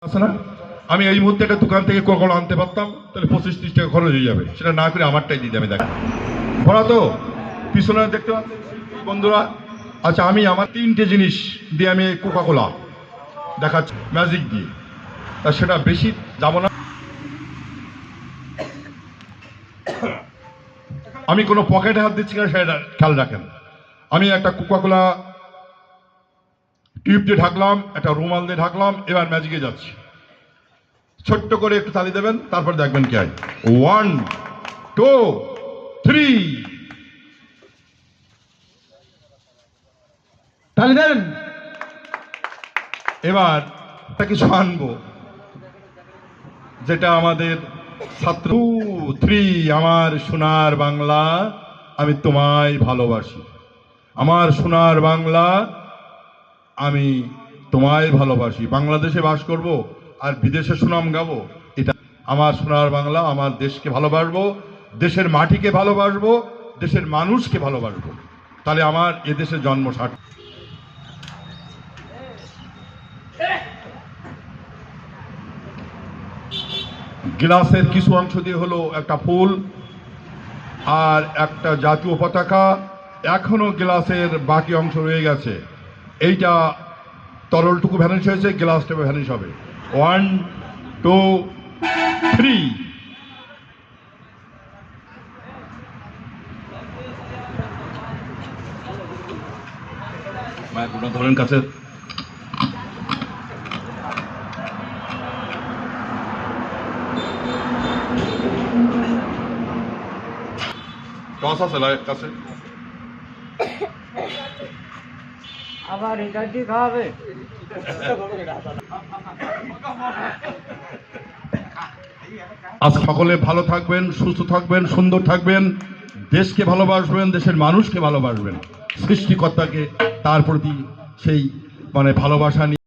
আছে না, আমি এই মুহূর্তে একটা দোকান থেকে কোকাকোলা আনতে পারতাম, তাহলে 25-30 টাকা খরচ হয়ে যাবে, সেটা না করে আমারটাই দিতে আমি দেখ ভরা তো পিছনে দেখতে পাচ্ছি বন্ধুরা। আচ্ছা, আমি আমার 3টে জিনিস দিয়ে আমি কোকাকোলা দেখাচ্ছি ম্যাজিক দিয়ে, তা সেটা বেশি যাব না। আমি কোনো পকেটে হাত দিচ্ছি না, সেটা খেয়াল রাখেন। আমি একটা কোকাকোলা টিউব দিয়ে ঢাকলাম, একটা রুমাল দিয়ে ঢাকলাম, এবার ম্যাজিকে যাচ্ছি। ছোট্ট করে একটু তালি দেবেন, তারপর দেখবেন কি হয়। 1 2 3 তালি দেন। এবার কিছু আনবো, যেটা আমাদের ছাত্র 3 আমার সোনার বাংলা আমি তোমায় ভালোবাসি, আমার সোনার বাংলা আমি তোমায় ভালোবাসি। বাংলাদেশে বাস করব আর বিদেশে সুনাম গাবো, এটা আমার সোনার বাংলা। আমার দেশকে ভালোবাসবো, দেশের মাটিকে ভালোবাসবো, দেশের মানুষকে ভালোবাসবো, তাহলে আমার এদেশে জন্ম সার্থক। গ্লাসের কিছু অংশ দিয়ে হলো একটা ফুল আর একটা জাতীয় পতাকা, এখনো গ্লাসের বাকি অংশ রয়ে গেছে। এইটা তরলটুকু ভ্যানিশ হয়েছে, গ্লাসটা ভ্যানিশ হবে। 1 2 3 ধরেন কাছে। টস আছে কাছে। আবার এটা দিয়ে খাওয়াবে। আজ সকলে ভালো থাকবেন, সুস্থ থাকবেন, সুন্দর থাকবেন, দেশকে ভালোবাসবেন, দেশের মানুষকে ভালোবাসবেন, সৃষ্টিকর্তাকে তার প্রতি সেই ভালোবাসা নিয়ে